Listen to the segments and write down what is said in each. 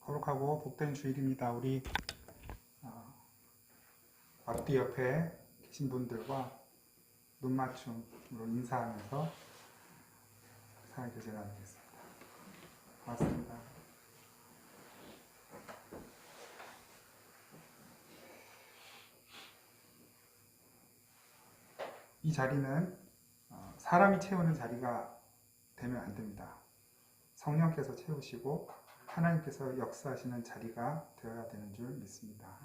거룩하고 복된 주일입니다. 우리 앞뒤 옆에 계신 분들과 눈맞춤으로 인사하면서 사회 교제 나누겠습니다. 고맙습니다. 이 자리는 사람이 채우는 자리가 되면 안 됩니다. 성령께서 채우시고 하나님께서 역사하시는 자리가 되어야 되는 줄 믿습니다.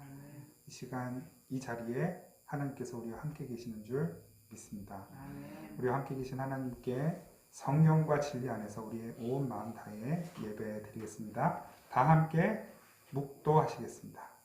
이 시간 이 자리에 하나님께서 우리와 함께 계시는 줄 믿습니다. 우리와 함께 계신 하나님께 성령과 진리 안에서 우리의 온 마음 다해 예배 드리겠습니다. 다 함께 묵도하시겠습니다.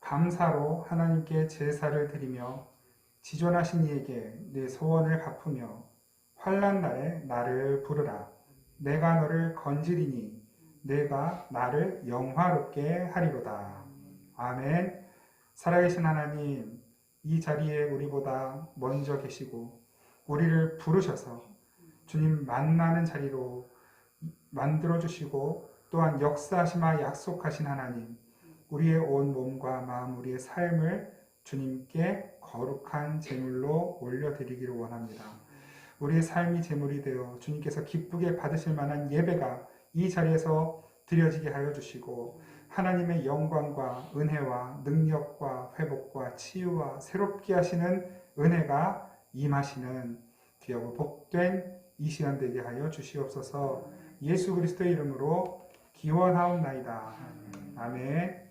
감사로 하나님께 제사를 드리며 지존하신 이에게 내 소원을 갚으며 환난 날에 나를 부르라. 내가 너를 건지리니 내가 나를 영화롭게 하리로다. 아멘. 살아계신 하나님, 이 자리에 우리보다 먼저 계시고 우리를 부르셔서 주님 만나는 자리로 만들어주시고 또한 역사하시마 약속하신 하나님, 우리의 온 몸과 마음, 우리의 삶을 주님께 거룩한 제물로 올려드리기를 원합니다. 우리의 삶이 제물이 되어 주님께서 기쁘게 받으실 만한 예배가 이 자리에서 드려지게 하여 주시고 하나님의 영광과 은혜와 능력과 회복과 치유와 새롭게 하시는 은혜가 임하시는 귀하고 복된 이 시간 되게 하여 주시옵소서. 예수 그리스도의 이름으로 기원하옵나이다. 아멘.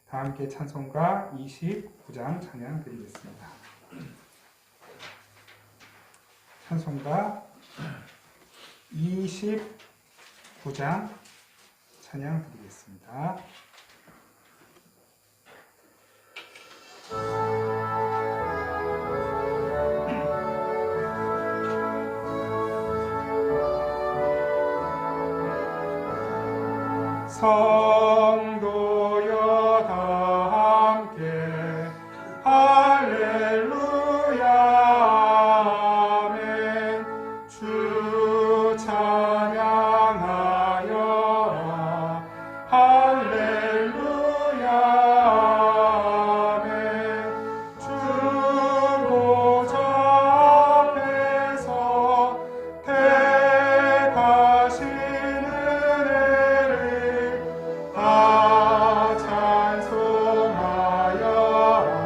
다 함께 찬송가 29장 찬양 드리겠습니다. 찬송가 29장 찬양 드리겠습니다. 성도여 다 함께 할렐루야 아멘. 주 찬양하여라 할렐루야 아멘. 주 보좌 앞에서 택하신 다 찬송하여라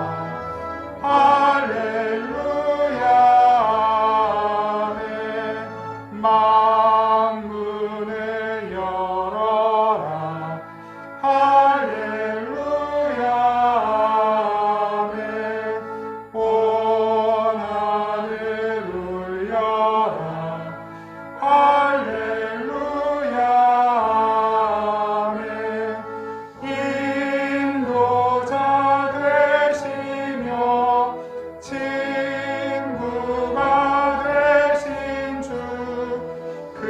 할렐루야 아멘. 만문을 열어라 할렐루야 아멘. 온 하늘 울려라 할렐루야 아멘. 인도자 되시며 친구가 되신 주 그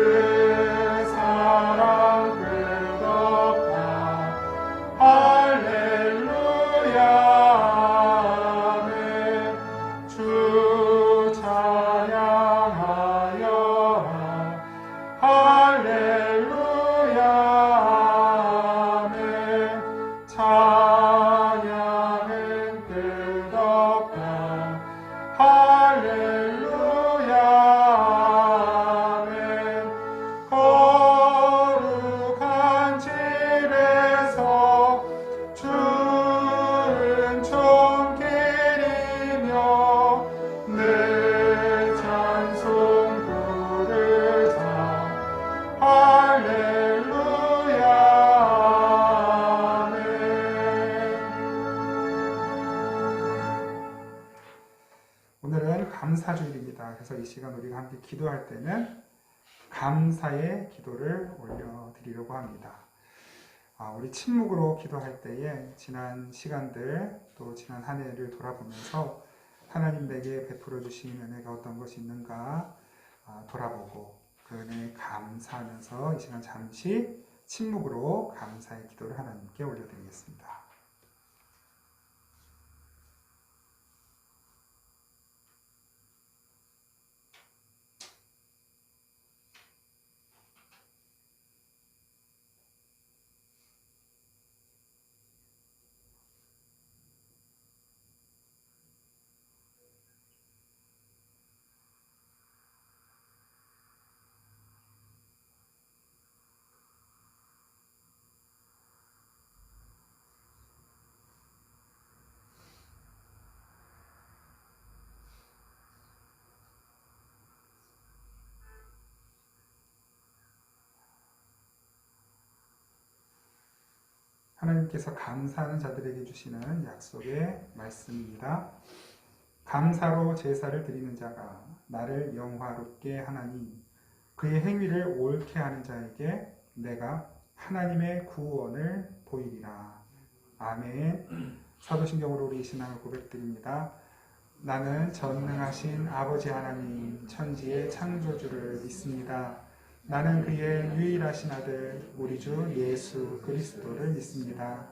그래서 이 시간 우리가 함께 기도할 때는 감사의 기도를 올려드리려고 합니다. 우리 침묵으로 기도할 때에 지난 시간들 또 지난 한 해를 돌아보면서 하나님 내게 베풀어 주신 은혜가 어떤 것이 있는가 돌아보고 그 은혜에 감사하면서 이 시간 잠시 침묵으로 감사의 기도를 하나님께 올려드리겠습니다. 하나님께서 감사하는 자들에게 주시는 약속의 말씀입니다. 감사로 제사를 드리는 자가 나를 영화롭게 하나니 그의 행위를 옳게 하는 자에게 내가 하나님의 구원을 보이리라. 아멘. 사도신경으로 우리 신앙을 고백드립니다. 나는 전능하신 아버지 하나님 천지의 창조주를 믿습니다. 나는 그의 유일하신 아들 우리 주 예수 그리스도를 믿습니다.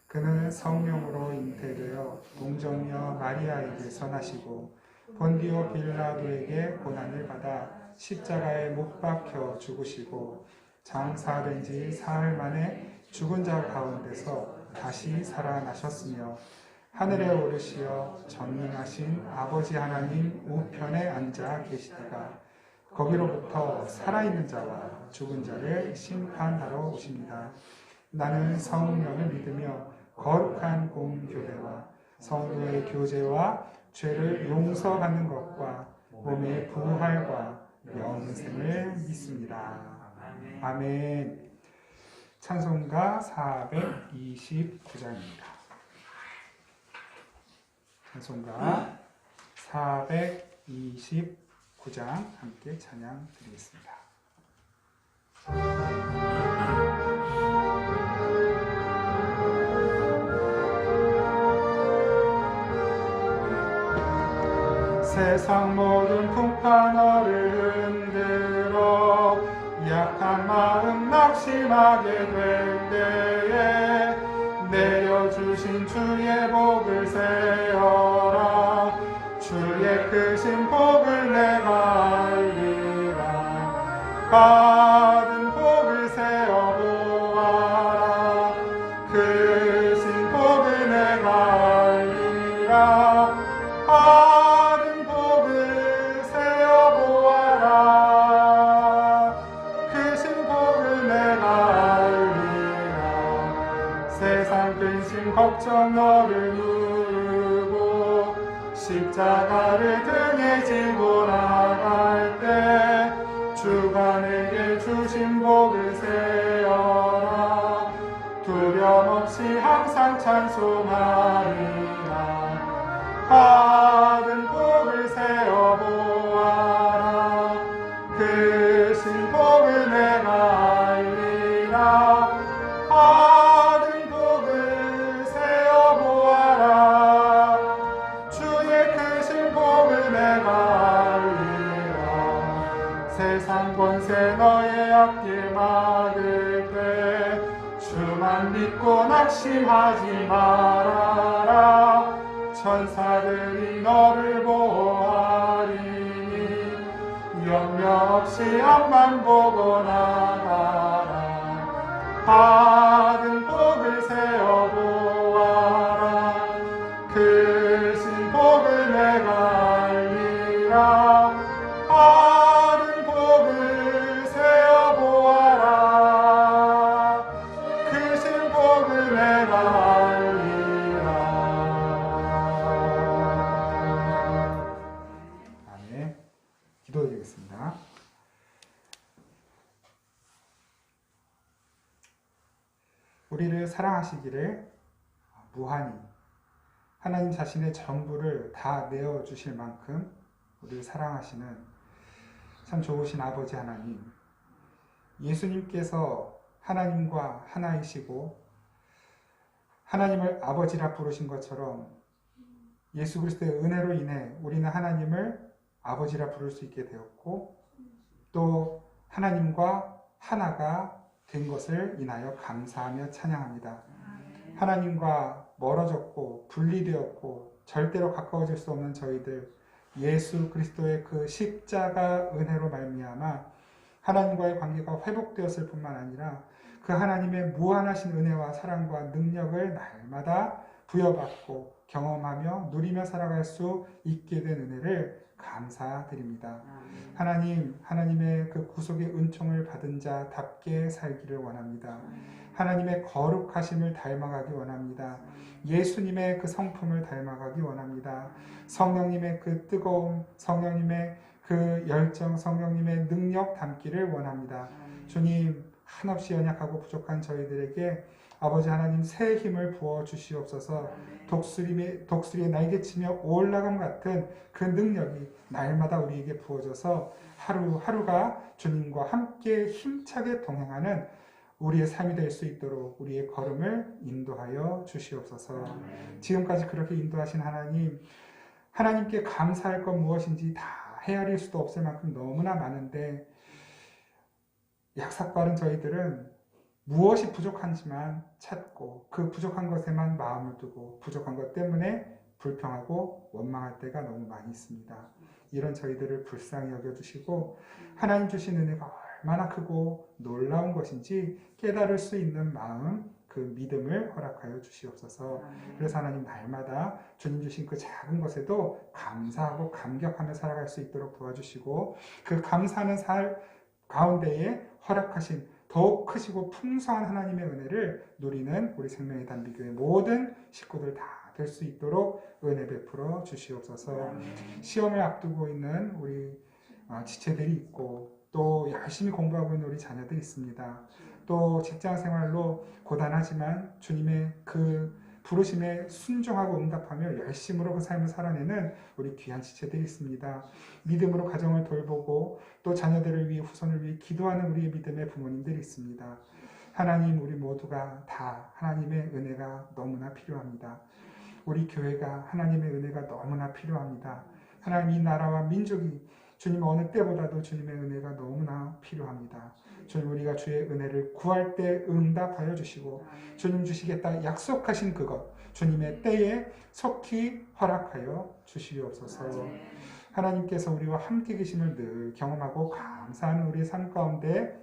그는 성령으로 잉태되어 동정녀 마리아에게서 나시고 본디오 빌라도에게 고난을 받아 십자가에 못 박혀 죽으시고 장사된 지 사흘 만에 죽은 자 가운데서 다시 살아나셨으며 하늘에 오르시어 전능하신 아버지 하나님 우편에 앉아 계시다가 거기로부터 살아있는 자와 죽은 자를 심판하러 오십니다. 나는 성령을 믿으며 거룩한 공교회와 성도의 교제와 죄를 용서받는 것과 몸의 부활과 영생을 믿습니다. 아멘. 찬송가 429장입니다. 찬송가 429장 함께 찬양 드리겠습니다. 세상 모든 풍파 너를 흔들어 약한 마음 낙심하게 될 때에 내려주신 주의 복을 세어라. 주의 크신 복을 내가 알리라. 받은 복을 세어 보아라. 크신 복을 내가 알리라. 받은 복을 세어 보아라. 크신 복을 내가 알리라. 세상 근심 걱정 너를 누르고 십자가를 등에 지고 나갈 때 주가 내게 주신 복을 세어라. 두려움 없이 항상 찬송하리라. 받은 복을 세어 보아라. 크신 복을 내가 알리라. 받은 복을 세어 보아라. 주의 크신 복을 내가 알리라. 세상 권세 너의 앞길 막을 때 주만 믿고 낙심하지 말아라. 천사들이 너를 보호하리니 염려 없이 앞만 보고 나가라. 받은 복을 세어 보아라. 크신 복을 내가 알리라. 받은 복을 세어 보아라. 크신 복을 내가 알리라. 아멘. 기도드리겠습니다. 우리를 사랑하시기를 무한히 하나님 자신의 전부를 다 내어주실 만큼 우리를 사랑하시는 참 좋으신 아버지 하나님, 예수님께서 하나님과 하나이시고 하나님을 아버지라 부르신 것처럼 예수 그리스도의 은혜로 인해 우리는 하나님을 아버지라 부를 수 있게 되었고 또 하나님과 하나가 된 것을 인하여 감사하며 찬양합니다. 하나님과 멀어졌고 분리되었고 절대로 가까워질 수 없는 저희들, 예수 그리스도의 그 십자가 은혜로 말미암아 하나님과의 관계가 회복되었을 뿐만 아니라 그 하나님의 무한하신 은혜와 사랑과 능력을 날마다 부여받고 경험하며 누리며 살아갈 수 있게 된 은혜를 감사드립니다. 하나님, 하나님의 그 구속의 은총을 받은 자답게 살기를 원합니다. 하나님의 거룩하심을 닮아가기 원합니다. 예수님의 그 성품을 닮아가기 원합니다. 성령님의 그 뜨거움, 성령님의 그 열정, 성령님의 능력 담기를 원합니다. 주님, 한없이 연약하고 부족한 저희들에게 아버지 하나님 새 힘을 부어 주시옵소서. 독수리의 날개치며 올라감 같은 그 능력이 날마다 우리에게 부어져서 하루하루가 주님과 함께 힘차게 동행하는 우리의 삶이 될 수 있도록 우리의 걸음을 인도하여 주시옵소서. 지금까지 그렇게 인도하신 하나님, 하나님께 감사할 것 무엇인지 다 헤아릴 수도 없을 만큼 너무나 많은데 약삭빠른 저희들은 무엇이 부족한지만 찾고 그 부족한 것에만 마음을 두고 부족한 것 때문에 불평하고 원망할 때가 너무 많이 있습니다. 이런 저희들을 불쌍히 여겨주시고 하나님 주신 은혜가 얼마나 크고 놀라운 것인지 깨달을 수 있는 마음, 그 믿음을 허락하여 주시옵소서. 그래서 하나님 날마다 주님 주신 그 작은 것에도 감사하고 감격하며 살아갈 수 있도록 도와주시고 그 감사하는 삶 가운데에 허락하신 더욱 크시고 풍성한 하나님의 은혜를 누리는 우리 생명의 단비교회 모든 식구들 다 될 수 있도록 은혜 베풀어 주시옵소서. 시험을 앞두고 있는 우리 지체들이 있고 또 열심히 공부하고 있는 우리 자녀들이 있습니다. 또 직장생활로 고단하지만 주님의 그 부르심에 순종하고 응답하며 열심으로 그 삶을 살아내는 우리 귀한 지체들이 있습니다. 믿음으로 가정을 돌보고 또 자녀들을 위해 후손을 위해 기도하는 우리의 믿음의 부모님들이 있습니다. 하나님, 우리 모두가 다 하나님의 은혜가 너무나 필요합니다. 우리 교회가 하나님의 은혜가 너무나 필요합니다. 하나님, 이 나라와 민족이 주님 어느 때보다도 주님의 은혜가 너무나 필요합니다. 주님, 우리가 주의 은혜를 구할 때 응답하여 주시고 주님 주시겠다 약속하신 그것 주님의 때에 속히 허락하여 주시옵소서. 하나님께서 우리와 함께 계심을 늘 경험하고 감사하는 우리의 삶 가운데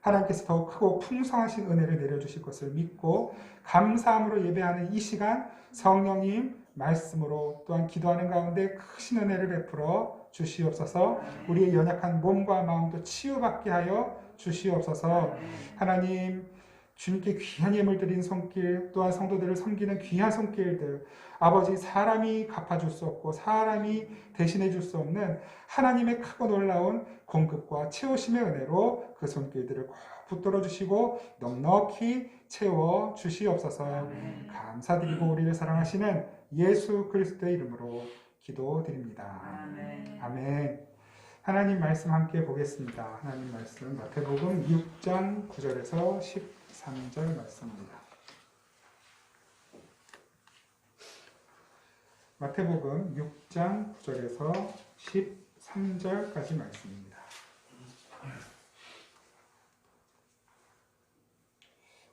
하나님께서 더욱 크고 풍성하신 은혜를 내려주실 것을 믿고 감사함으로 예배하는 이 시간 성령님 말씀으로 또한 기도하는 가운데 크신 은혜를 베풀어 주시옵소서. 우리의 연약한 몸과 마음도 치유받게 하여 주시옵소서. 하나님, 주님께 귀한 예물 드린 손길, 또한 성도들을 섬기는 귀한 손길들, 아버지, 사람이 갚아줄 수 없고 사람이 대신해 줄 수 없는 하나님의 크고 놀라운 공급과 채우심의 은혜로 그 손길들을 꼭 붙들어 주시고 넉넉히 채워 주시옵소서. 감사드리고 우리를 사랑하시는 예수 그리스도의 이름으로 기도드립니다. 아멘. 하나님 말씀 함께 보겠습니다. 하나님 말씀 마태복음 6장 9절에서 13절 말씀입니다. 마태복음 6장 9절에서 13절까지 말씀입니다.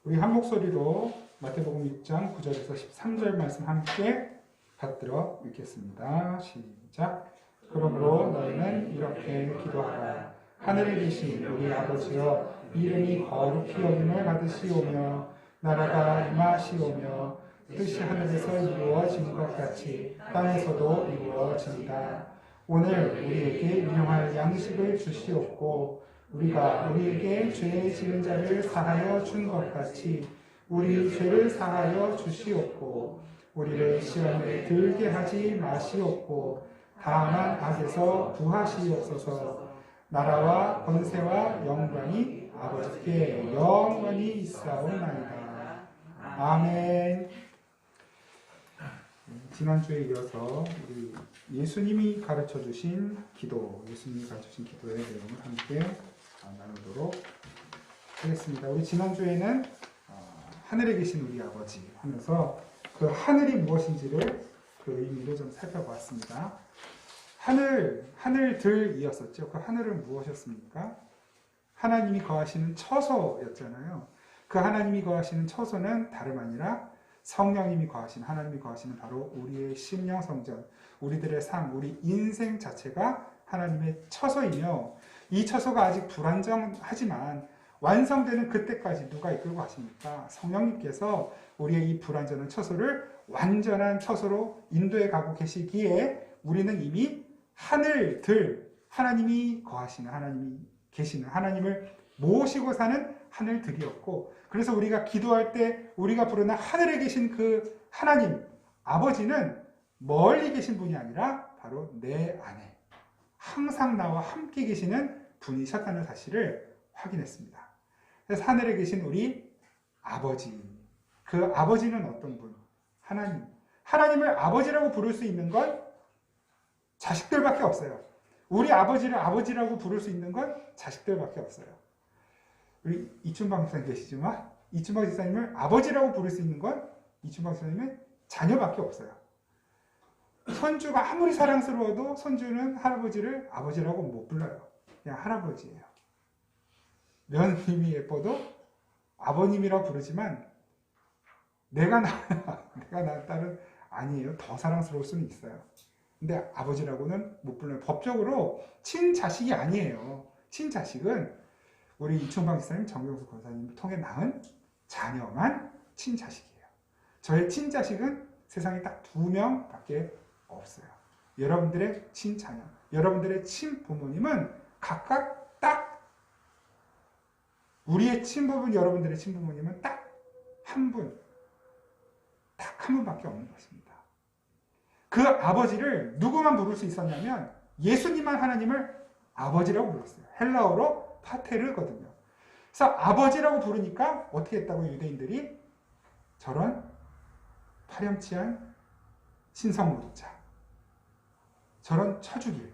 우리 한 목소리로 마태복음 6장 9절에서 13절 말씀 함께 받들어 읽겠습니다. 시작. 그러므로 너희는 이렇게 기도하라. 하늘에 계신 우리 아버지여, 이름이 거룩히 여김을 받으시오며 나라가 임하시오며 뜻이 하늘에서 이루어진 것 같이 땅에서도 이루어진다. 오늘 우리에게 일용할 양식을 주시옵고 우리가 우리에게 죄 지은 자를 사하여 준 것 같이 우리 죄를 사하여 주시옵고 우리를 시험에 들게 하지 마시옵고 다만 악에서 구하시옵소서. 나라와 권세와 영광이 아버지께 영원히 있사오나이다. 아멘. 지난주에 이어서 우리 예수님이 가르쳐 주신 기도, 예수님이 가르쳐 주신 기도의 내용을 함께 나누도록 하겠습니다. 우리 지난주에는 하늘에 계신 우리 아버지 하면서 그 하늘이 무엇인지를 그 의미를 좀 살펴보았습니다. 하늘들이었었죠. 그 하늘은 무엇이었습니까? 하나님이 거하시는 처소였잖아요. 그 하나님이 거하시는 처소는 다름 아니라 성령님이 거하시는, 하나님이 거하시는 바로 우리의 심령 성전, 우리들의 삶, 우리 인생 자체가 하나님의 처소이며, 이 처소가 아직 불완전하지만 완성되는 그때까지 누가 이끌고 가십니까? 성령님께서 우리의 이 불완전한 처소를 완전한 처소로 인도해 가고 계시기에 우리는 이미 하늘들, 하나님이 거하시는, 하나님이 계시는, 하나님을 모시고 사는 하늘들이었고, 그래서 우리가 기도할 때 우리가 부르는 하늘에 계신 그 하나님, 아버지는 멀리 계신 분이 아니라 바로 내 안에 항상 나와 함께 계시는 분이셨다는 사실을 확인했습니다. 그래서 하늘에 계신 우리 아버지, 그 아버지는 어떤 분? 하나님. 하나님을 아버지라고 부를 수 있는 건 자식들밖에 없어요. 우리 아버지를 아버지라고 부를 수 있는 건 자식들밖에 없어요. 우리 이춘방 집사님 계시지만 이춘방 집사님을 아버지라고 부를 수 있는 건 이춘방 집사님의 자녀밖에 없어요. 손주가 아무리 사랑스러워도 손주는 할아버지를 아버지라고 못 불러요. 그냥 할아버지예요. 며느님이 예뻐도 아버님이라고 부르지만 내가 낳은 딸은 아니에요. 더 사랑스러울 수는 있어요. 근데 아버지라고는 못 불러요. 법적으로 친자식이 아니에요. 친자식은 우리 이춘방 집사님, 정경수 권사님을 통해 낳은 자녀만 친자식이에요. 저의 친자식은 세상에 딱 2명밖에 없어요. 여러분들의 친자녀, 여러분들의 친부모님은 각각 딱, 우리의 친부모님, 여러분들의 친부모님은 딱 한 분, 딱 한 분밖에 없는 것입니다. 그 아버지를 누구만 부를 수 있었냐면 예수님만 하나님을 아버지라고 불렀어요. 헬라어로 파테르거든요. 그래서 아버지라고 부르니까 어떻게 했다고 유대인들이? 저런 파렴치한 신성모독자, 저런 처죽일,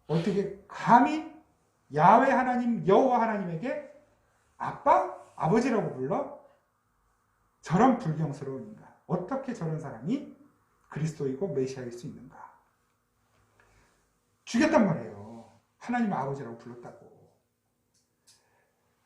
어떻게 감히 야훼 하나님, 여호와 하나님에게 아빠? 아버지라고 불러? 저런 불경스러운 인간, 어떻게 저런 사람이 그리스도이고 메시아일 수 있는가? 죽였단 말이에요. 하나님을 아버지라고 불렀다고.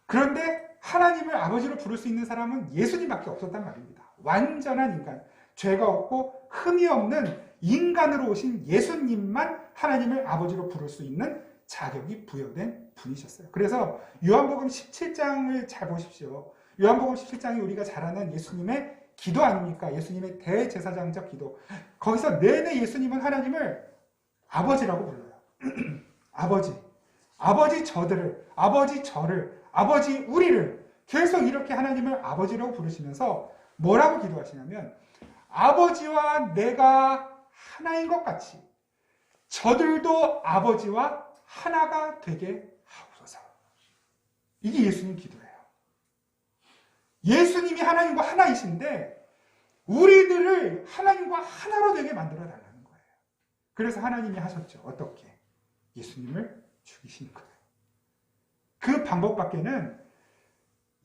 그런데 하나님을 아버지로 부를 수 있는 사람은 예수님밖에 없었단 말입니다. 완전한 인간, 죄가 없고 흠이 없는 인간으로 오신 예수님만 하나님을 아버지로 부를 수 있는 자격이 부여된 분이셨어요. 그래서 요한복음 17장을 잘 보십시오. 요한복음 17장이 우리가 잘 아는 예수님의 기도 아닙니까? 예수님의 대제사장적 기도. 거기서 내내 예수님은 하나님을 아버지라고 불러요. 아버지. 아버지 저들을, 아버지 저를, 아버지 우리를 계속 이렇게 하나님을 아버지라고 부르시면서 뭐라고 기도하시냐면 아버지와 내가 하나인 것 같이 저들도 아버지와 하나가 되게 하옵소서. 이게 예수님 기도예요. 예수님이 하나님과 하나이신데 우리들을 하나님과 하나로 되게 만들어 달라는 거예요. 그래서 하나님이 하셨죠. 어떻게? 예수님을 죽이신 거예요. 그 방법밖에는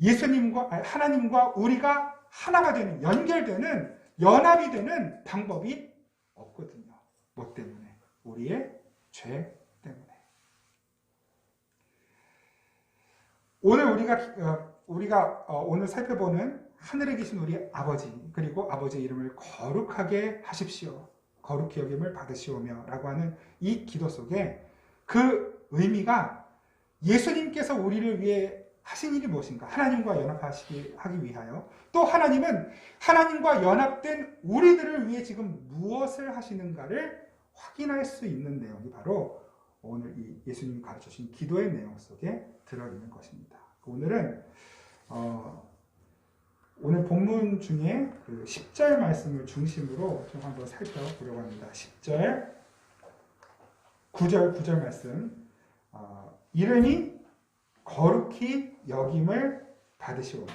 예수님과, 하나님과 우리가 하나가 되는, 연결되는, 연합이 되는 방법이 없거든요. 뭐 때문에? 우리의 죄 때문에. 오늘 우리가 오늘 살펴보는 하늘에 계신 우리 아버지, 그리고 아버지의 이름을 거룩하게 하십시오. 거룩히 여김을 받으시오며 라고 하는 이 기도 속에 그 의미가 예수님께서 우리를 위해 하신 일이 무엇인가? 하나님과 연합하기 위하여, 또 하나님은 하나님과 연합된 우리들을 위해 지금 무엇을 하시는가를 확인할 수 있는 내용이 바로 오늘 이 예수님이 가르쳐주신 기도의 내용 속에 들어있는 것입니다. 오늘은 오늘 본문 중에 그 10절 말씀을 중심으로 좀 한번 살펴보려고 합니다. 10절, 9절 말씀. 이름이 거룩히 여김을 받으시오며.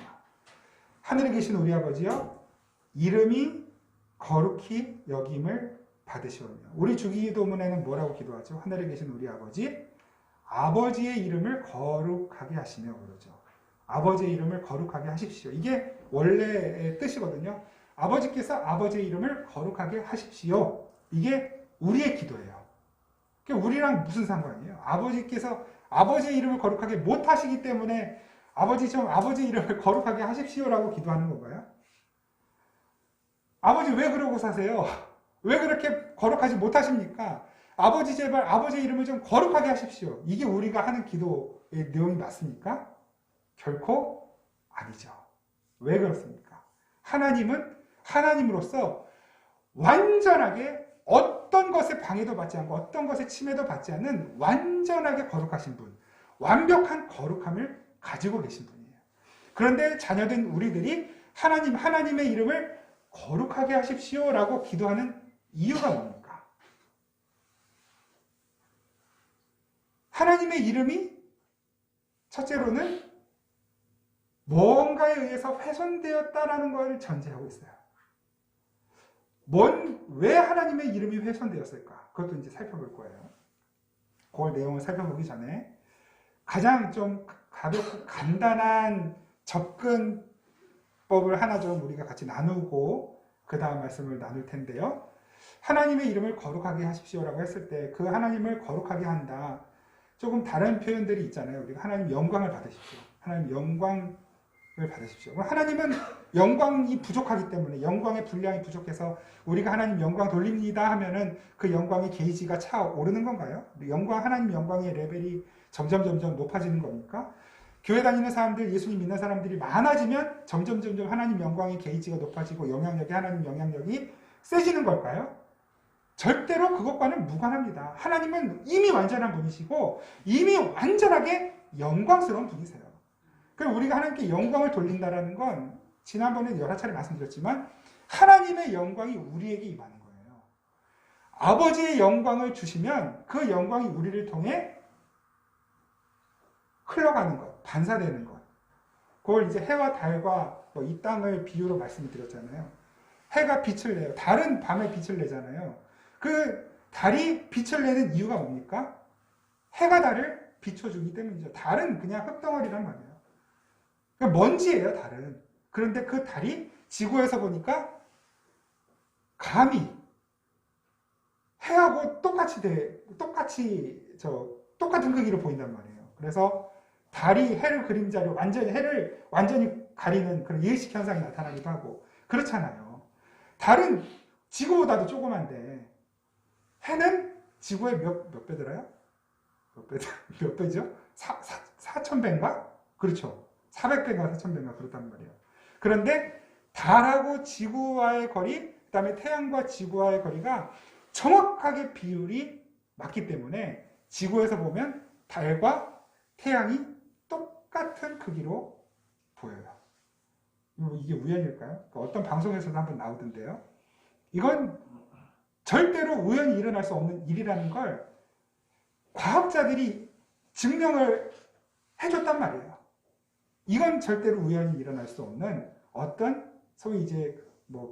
하늘에 계신 우리 아버지여, 이름이 거룩히 여김을 받으시오며. 우리 주기도문에는 뭐라고 기도하죠? 하늘에 계신 우리 아버지, 아버지의 이름을 거룩하게 하시며 그러죠. 아버지의 이름을 거룩하게 하십시오. 이게 원래의 뜻이거든요. 아버지께서 아버지의 이름을 거룩하게 하십시오. 이게 우리의 기도예요. 우리랑 무슨 상관이에요? 아버지께서 아버지의 이름을 거룩하게 못 하시기 때문에 아버지 좀 아버지의 이름을 거룩하게 하십시오라고 기도하는 건가요? 아버지 왜 그러고 사세요? 왜 그렇게 거룩하지 못하십니까? 아버지 제발 아버지의 이름을 좀 거룩하게 하십시오. 이게 우리가 하는 기도의 내용이 맞습니까? 결코 아니죠. 왜 그렇습니까? 하나님은 하나님으로서 완전하게 어떤 것에 방해도 받지 않고 어떤 것에 침해도 받지 않는 완전하게 거룩하신 분, 완벽한 거룩함을 가지고 계신 분이에요. 그런데 자녀된 우리들이 하나님의 이름을 거룩하게 하십시오라고 기도하는 이유가 뭡니까? 하나님의 이름이 첫째로는 뭔가에 의해서 훼손되었다라는 걸 전제하고 있어요. 왜 하나님의 이름이 훼손되었을까? 그것도 이제 살펴볼 거예요. 그 내용을 살펴보기 전에 가장 좀 가볍고 간단한 접근법을 하나 좀 우리가 같이 나누고 그 다음 말씀을 나눌 텐데요. 하나님의 이름을 거룩하게 하십시오라고 했을 때 그 하나님을 거룩하게 한다. 조금 다른 표현들이 있잖아요. 우리가 하나님 영광을 받으십시오. 하나님 영광을 받으십시오. 하나님은 영광이 부족하기 때문에 영광의 분량이 부족해서 우리가 하나님 영광 돌립니다 하면은 그 영광의 게이지가 차오르는 건가요? 하나님 영광의 레벨이 점점 높아지는 겁니까? 교회 다니는 사람들, 예수님 믿는 사람들이 많아지면 점점 하나님 영광의 게이지가 높아지고 하나님 영향력이 세지는 걸까요? 절대로 그것과는 무관합니다. 하나님은 이미 완전한 분이시고 이미 완전하게 영광스러운 분이세요. 그럼 우리가 하나님께 영광을 돌린다는 건 지난번에 여러 차례 말씀드렸지만 하나님의 영광이 우리에게 임하는 거예요. 아버지의 영광을 주시면 그 영광이 우리를 통해 흘러가는 것, 반사되는 것. 그걸 이제 해와 달과 이 땅을 비유로 말씀을 드렸잖아요. 해가 빛을 내요. 달은 밤에 빛을 내잖아요. 그 달이 빛을 내는 이유가 뭡니까? 해가 달을 비춰주기 때문이죠. 달은 그냥 흙덩어리란 말이에요. 그러니까 먼지예요, 달은. 그런데 그 달이 지구에서 보니까 감히 해하고 똑같은 크기로 보인단 말이에요. 그래서 달이 해를 완전히 가리는 그런 예식 현상이 나타나기도 하고 그렇잖아요. 달은 지구보다도 조그만데 해는 지구의 몇 배 들어요? 몇 배죠? 4,000배인가? 그렇죠. 400배인가 4,000배인가 그렇단 말이에요. 그런데 달하고 지구와의 거리, 그 다음에 태양과 지구와의 거리가 정확하게 비율이 맞기 때문에 지구에서 보면 달과 태양이 똑같은 크기로 보여요. 이게 우연일까요? 어떤 방송에서도 한번 나오던데요. 이건 절대로 우연히 일어날 수 없는 일이라는 걸 과학자들이 증명을 해줬단 말이에요. 이건 절대로 우연히 일어날 수 없는 어떤 소위 이제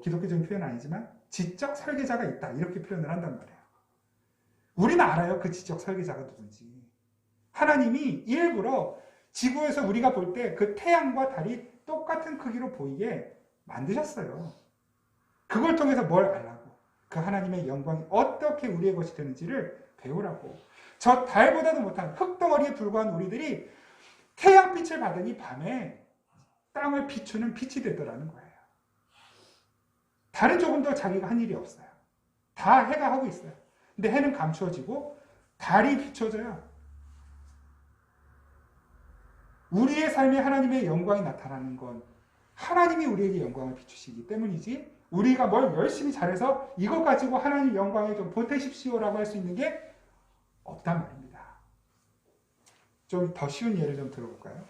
기독교적인 표현은 아니지만 지적 설계자가 있다 이렇게 표현을 한단 말이에요. 우리는 알아요. 그 지적 설계자가 누군지. 하나님이 일부러 지구에서 우리가 볼 때 그 태양과 달이 똑같은 크기로 보이게 만드셨어요. 그걸 통해서 뭘 알라고? 그 하나님의 영광이 어떻게 우리의 것이 되는지를 배우라고. 저 달보다도 못한 흙덩어리에 불과한 우리들이 태양빛을 받으니 밤에 땅을 비추는 빛이 되더라는 거예요. 달은 조금 더 자기가 한 일이 없어요. 다 해가 하고 있어요. 근데 해는 감추어지고 달이 비춰져요. 우리의 삶에 하나님의 영광이 나타나는 건 하나님이 우리에게 영광을 비추시기 때문이지 우리가 뭘 열심히 잘해서 이것 가지고 하나님 영광에 좀 보태십시오라고 할 수 있는 게 없단 말입니다. 좀 더 쉬운 예를 좀 들어볼까요?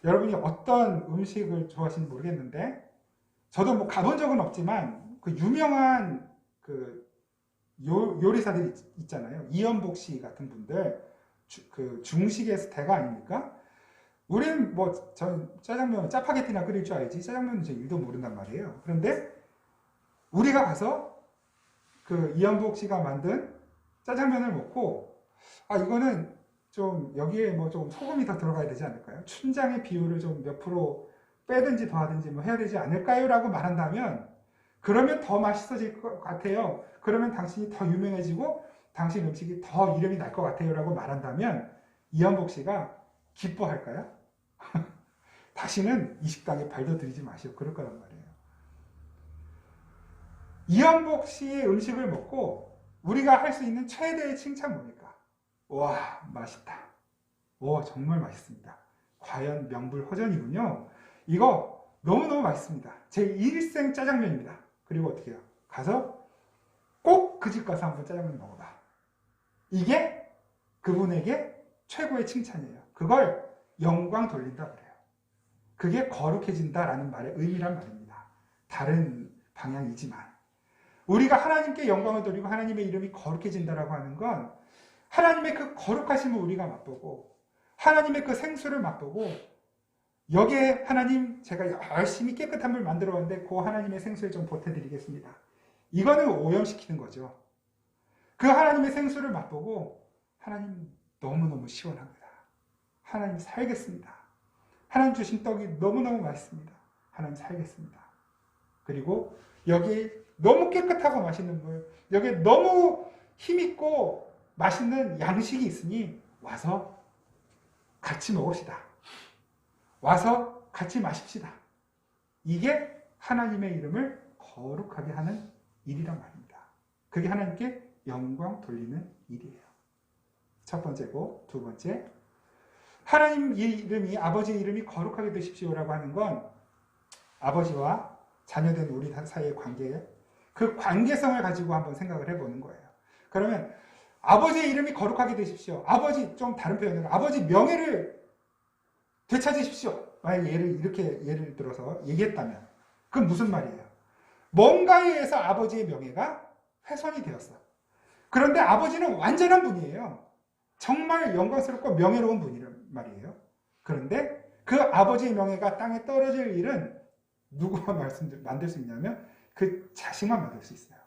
여러분이 어떤 음식을 좋아하시는지 모르겠는데 저도 가본 적은 없지만 그 유명한 그 요리사들이 있잖아요. 이연복 씨 같은 분들 그 중식의 대가 아닙니까? 우리는 짜장면, 짜파게티나 끓일 줄 알지 짜장면은 제 일도 모른단 말이에요. 그런데 우리가 가서 그 이연복 씨가 만든 짜장면을 먹고 이거는 좀 여기에 뭐 좀 소금이 더 들어가야 되지 않을까요? 춘장의 비율을 좀 몇 프로 빼든지 더하든지 뭐 해야 되지 않을까요? 라고 말한다면 그러면 더 맛있어질 것 같아요. 그러면 당신이 더 유명해지고 당신 음식이 더 이름이 날 것 같아요. 라고 말한다면 이연복 씨가 기뻐할까요? 다시는 이 식당에 발도 들이지 마시오. 그럴 거란 말이에요. 이연복 씨의 음식을 먹고 우리가 할 수 있는 최대의 칭찬 뭡니까? 와, 맛있다. 와, 정말 맛있습니다. 과연 명불허전이군요. 이거 너무너무 맛있습니다. 제 일생 짜장면입니다. 그리고 어떻게 해요? 가서 꼭 그 집 가서 한번 짜장면 먹어봐. 이게 그분에게 최고의 칭찬이에요. 그걸 영광 돌린다 그래요. 그게 거룩해진다라는 말의 의미란 말입니다. 다른 방향이지만 우리가 하나님께 영광을 돌리고 하나님의 이름이 거룩해진다라고 하는 건 하나님의 그 거룩하심을 우리가 맛보고 하나님의 그 생수를 맛보고 여기에 하나님 제가 열심히 깨끗한 물 만들어 왔는데 그 하나님의 생수에 좀 보태드리겠습니다. 이거는 오염시키는 거죠. 그 하나님의 생수를 맛보고 하나님 너무너무 시원합니다. 하나님 살겠습니다. 하나님 주신 떡이 너무너무 맛있습니다. 하나님 살겠습니다. 그리고 여기 너무 깨끗하고 맛있는 물, 여기 너무 힘있고 맛있는 양식이 있으니 와서 같이 먹읍시다. 와서 같이 마십시다. 이게 하나님의 이름을 거룩하게 하는 일이란 말입니다. 그게 하나님께 영광 돌리는 일이에요. 첫 번째고 두 번째, 하나님 이름이 아버지의 이름이 거룩하게 되십시오라고 하는 건 아버지와 자녀된 우리 사이의 관계, 그 관계성을 가지고 한번 생각을 해보는 거예요. 그러면 아버지의 이름이 거룩하게 되십시오. 아버지, 좀 다른 표현으로 아버지 명예를 되찾으십시오. 만약 예를 들어서 얘기했다면 그건 무슨 말이에요? 뭔가에 의해서 아버지의 명예가 훼손이 되었어. 그런데 아버지는 완전한 분이에요. 정말 영광스럽고 명예로운 분이란 말이에요. 그런데 그 아버지의 명예가 땅에 떨어질 일은 누구가 만들 수 있냐면 그 자식만 만들 수 있어요.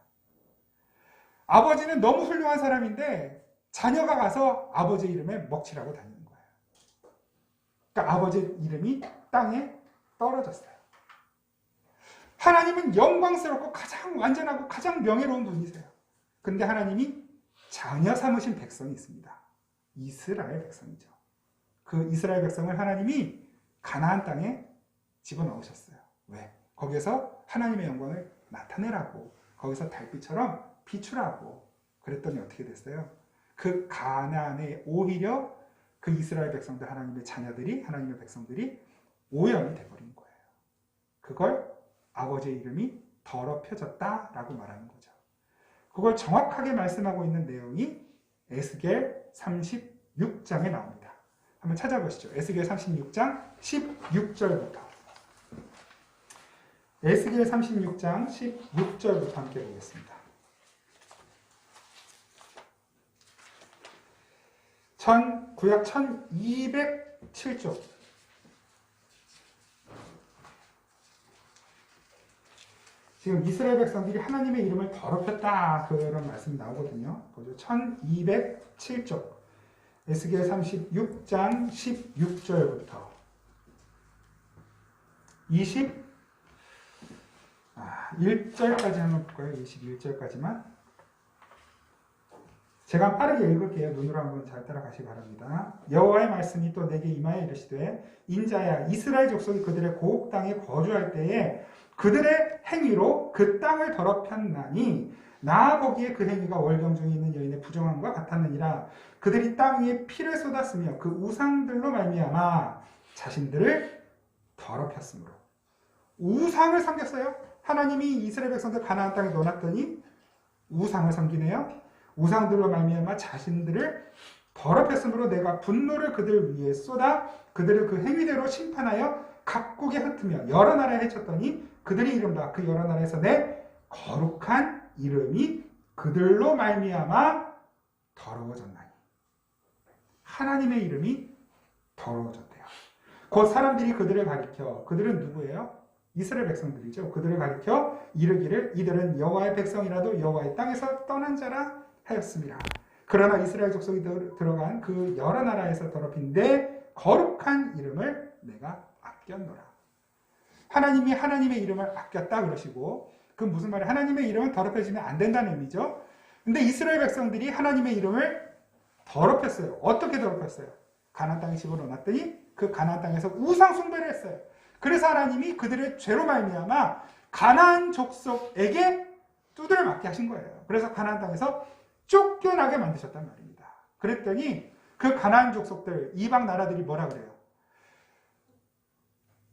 아버지는 너무 훌륭한 사람인데 자녀가 가서 아버지 이름에 먹칠하고 다니는 거예요. 그러니까 아버지 이름이 땅에 떨어졌어요. 하나님은 영광스럽고 가장 완전하고 가장 명예로운 분이세요. 그런데 하나님이 자녀 삼으신 백성이 있습니다. 이스라엘 백성이죠. 그 이스라엘 백성을 하나님이 가나안 땅에 집어넣으셨어요. 왜? 거기에서 하나님의 영광을 나타내라고, 거기서 달빛처럼 비추라고. 그랬더니 어떻게 됐어요? 그 가나안에 오히려 그 이스라엘 백성들, 하나님의 자녀들이, 하나님의 백성들이 오염이 돼버린 거예요. 그걸 아버지의 이름이 더럽혀졌다라고 말하는 거죠. 그걸 정확하게 말씀하고 있는 내용이 에스겔 36장에 나옵니다. 한번 찾아보시죠. 에스겔 36장 16절부터. 에스겔 36장 16절부터 함께 보겠습니다. 구약 1207쪽. 지금 이스라엘 백성들이 하나님의 이름을 더럽혔다, 그런 말씀이 나오거든요. 보죠. 1207쪽. 에스겔 36장 16절부터 21절까지 한번 볼까요? 21절까지만. 제가 빠르게 읽을게요. 눈으로 한번 잘 따라가시기 바랍니다. 여호와의 말씀이 또 내게 임하여 이르시되, 인자야, 이스라엘 족속이 그들의 고국 땅에 거주할 때에 그들의 행위로 그 땅을 더럽혔나니 나 보기에 그 행위가 월경 중에 있는 여인의 부정함과 같았느니라. 그들이 땅 위에 피를 쏟았으며 그 우상들로 말미암아 자신들을 더럽혔으므로. 우상을 섬겼어요. 하나님이 이스라엘 백성들 가나안 땅에 넣어놨더니 우상을 섬기네요. 우상들로 말미암아 자신들을 더럽혔으므로 내가 분노를 그들 위에 쏟아 그들을 그 행위대로 심판하여 각국에 흩으며 여러 나라에 해쳤더니 그들이 이른바 그 여러 나라에서 내 거룩한 이름이 그들로 말미암아 더러워졌나니. 하나님의 이름이 더러워졌대요. 곧 사람들이 그들을 가리켜, 그들은 누구예요? 이스라엘 백성들이죠. 그들을 가리켜 이르기를 이들은 여호와의 백성이라도 여호와의 땅에서 떠난 자라 하였습니다. 그러나 이스라엘 족속이 들어간 그 여러 나라에서 더럽힌 내 거룩한 이름을 내가 아꼈노라. 하나님이 하나님의 이름을 아꼈다 그러시고, 그 무슨 말이에요? 하나님의 이름은 더럽혀지면 안 된다는 의미죠. 근데 이스라엘 백성들이 하나님의 이름을 더럽혔어요. 어떻게 더럽혔어요? 가나안 땅에 집어넣었더니 그 가나안 땅에서 우상 숭배를 했어요. 그래서 하나님이 그들의 죄로 말미암아 가나안 족속에게 두드려 맞게 하신 거예요. 그래서 가나안 땅에서 쫓겨나게 만드셨단 말입니다. 그랬더니 그 가나안 족속들, 이방 나라들이 뭐라 그래요?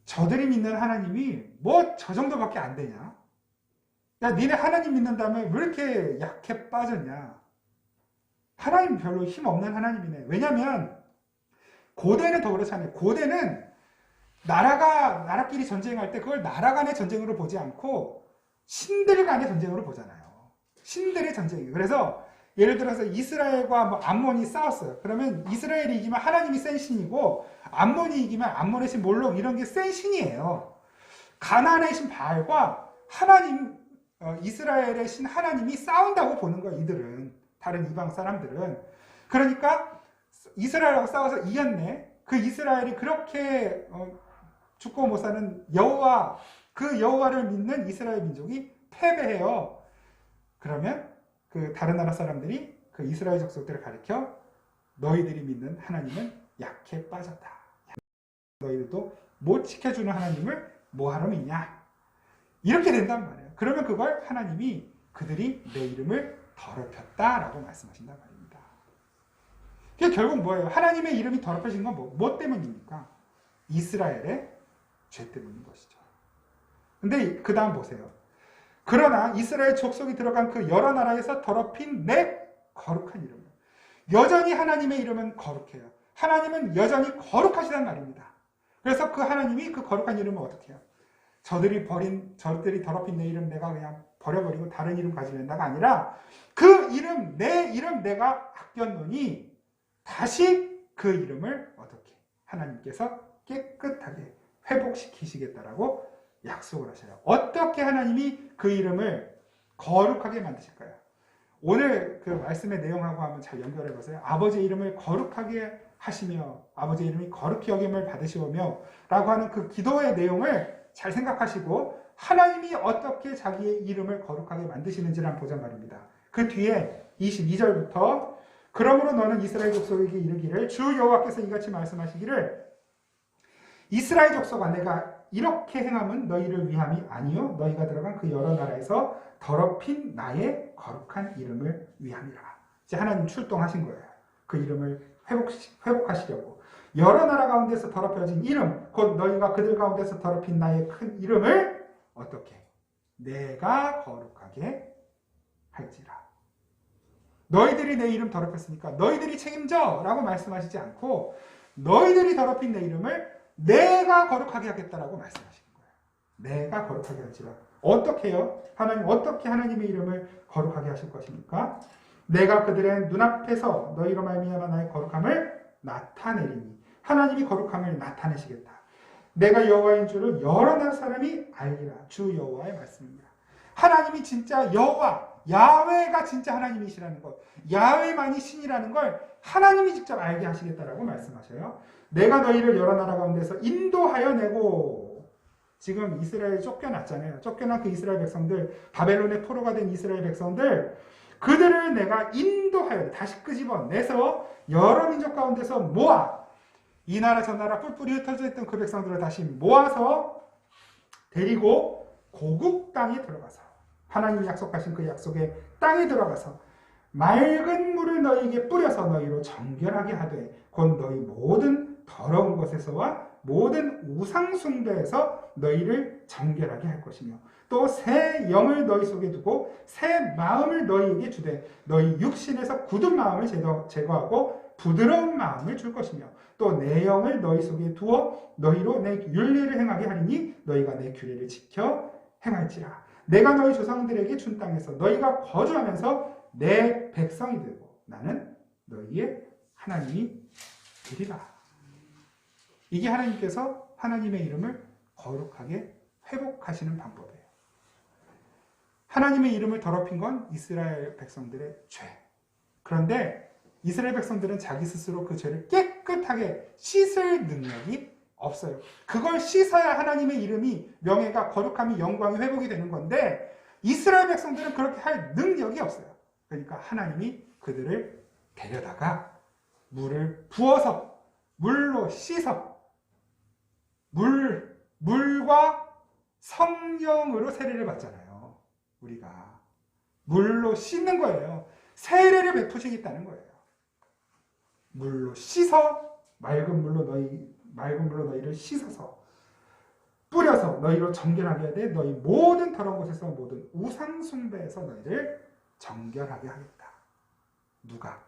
저들이 믿는 하나님이 뭐 저 정도밖에 안 되냐? 야, 니네 하나님 믿는다면 왜 이렇게 약해 빠졌냐? 하나님 별로 힘없는 하나님이네. 왜냐면 고대는 더 그렇잖아요. 고대는 나라끼리 전쟁할 때 그걸 나라 간의 전쟁으로 보지 않고 신들 간의 전쟁으로 보잖아요. 신들의 전쟁이에요. 그래서 예를 들어서 이스라엘과 뭐 암몬이 싸웠어요. 그러면 이스라엘이 이기면 하나님이 센 신이고, 암몬이 이기면 암몬의 신 몰록 이런 게 센 신이에요. 가나안의 신 바알과 하나님, 이스라엘의 신 하나님이 싸운다고 보는 거예요. 이들은, 다른 이방 사람들은. 그러니까 이스라엘하고 싸워서 이겼네. 그 이스라엘이 그렇게 죽고 못 사는 여호와, 그 여호와를 믿는 이스라엘 민족이 패배해요. 그러면 그 다른 나라 사람들이 그 이스라엘 족속들을 가리켜 너희들이 믿는 하나님은 약해 빠졌다. 너희들도 못 지켜주는 하나님을 뭐하러 믿냐? 이렇게 된단 말이에요. 그러면 그걸 하나님이 그들이 내 이름을 더럽혔다라고 말씀하신단 말입니다. 그게 결국 뭐예요? 하나님의 이름이 더럽혀진 건 뭐 때문입니까? 이스라엘의 죄 때문인 것이죠. 근데 그 다음 보세요. 그러나 이스라엘 족속이 들어간 그 여러 나라에서 더럽힌 내 거룩한 이름을. 여전히 하나님의 이름은 거룩해요. 하나님은 여전히 거룩하시단 말입니다. 그래서 그 하나님이 그 거룩한 이름을 어떻게 해요? 저들이 더럽힌 내 이름 내가 그냥 버려버리고 다른 이름 가지려다가 아니라 그 이름, 내 이름 내가 아꼈노니 다시 그 이름을 어떻게 하나님께서 깨끗하게 회복시키시겠다라고 약속을 하셔요. 어떻게 하나님이 그 이름을 거룩하게 만드실까요? 오늘 그 말씀의 내용하고 한번 잘 연결해 보세요. 아버지의 이름을 거룩하게 하시며 아버지의 이름이 거룩히 여김을 받으시오며 라고 하는 그 기도의 내용을 잘 생각하시고 하나님이 어떻게 자기의 이름을 거룩하게 만드시는지를 한번 보자 말입니다. 그 뒤에 22절부터 그러므로 너는 이스라엘 족속에게 이르기를 주 여호와께서 이같이 말씀하시기를 이스라엘 족속아 내가 이렇게 행함은 너희를 위함이 아니요 너희가 들어간 그 여러 나라에서 더럽힌 나의 거룩한 이름을 위함이라. 이제 하나님 출동하신 거예요. 그 이름을 회복하시려고. 여러 나라 가운데서 더럽혀진 이름, 곧 너희가 그들 가운데서 더럽힌 나의 큰 이름을 어떻게? 내가 거룩하게 할지라. 너희들이 내 이름 더럽혔으니까 너희들이 책임져! 라고 말씀하시지 않고 너희들이 더럽힌 내 이름을 내가 거룩하게 하겠다라고 말씀하시는 거예요. 내가 거룩하게 할지라. 어떻게 해요? 하나님 어떻게 하나님의 이름을 거룩하게 하실 것입니까? 내가 그들의 눈앞에서 너희로 말미암아 나의 거룩함을 나타내리니 하나님이 거룩함을 나타내시겠다. 내가 여호와인 줄을 여러 나라 사람이 알리라. 주 여호와의 말씀입니다. 하나님이 진짜 여호와, 야훼가 진짜 하나님이시라는 것, 야훼만이 신이라는 걸 하나님이 직접 알게 하시겠다라고 말씀하셔요. 내가 너희를 여러 나라 가운데서 인도하여 내고, 지금 이스라엘 쫓겨났잖아요. 쫓겨난 그 이스라엘 백성들, 바벨론의 포로가 된 이스라엘 백성들, 그들을 내가 인도하여 다시 끄집어내서 여러 민족 가운데서 모아, 이 나라 저 나라 뿔뿔이 흩어져 있던 그 백성들을 다시 모아서 데리고 고국 땅에 들어가서 하나님이 약속하신 그 약속의 땅에 들어가서 맑은 물을 너희에게 뿌려서 너희로 정결하게 하되 곧 너희 모든 더러운 것에서와 모든 우상 숭배에서 너희를 정결하게 할 것이며 또 새 영을 너희 속에 두고 새 마음을 너희에게 주되 너희 육신에서 굳은 마음을 제거하고 부드러운 마음을 줄 것이며 또 내 영을 너희 속에 두어 너희로 내 윤리를 행하게 하리니 너희가 내 규례를 지켜 행할지라. 내가 너희 조상들에게 준 땅에서 너희가 거주하면서 내 백성이 되고 나는 너희의 하나님이 되리라. 이게 하나님께서 하나님의 이름을 거룩하게 회복하시는 방법이에요. 하나님의 이름을 더럽힌 건 이스라엘 백성들의 죄. 그런데 이스라엘 백성들은 자기 스스로 그 죄를 깨끗하게 씻을 능력이 없어요. 그걸 씻어야 하나님의 이름이, 명예가, 거룩함이, 영광이 회복이 되는 건데 이스라엘 백성들은 그렇게 할 능력이 없어요. 그러니까 하나님이 그들을 데려다가 물을 부어서 물로 씻어 물과 성령으로 세례를 받잖아요. 우리가 물로 씻는 거예요. 세례를 베푸시겠다는 거예요. 물로 씻어 맑은 물로 너희를 씻어서 뿌려서 너희로 정결하게 하되 너희 모든 더러운 곳에서 모든 우상 숭배에서 너희를 정결하게 하겠다. 누가?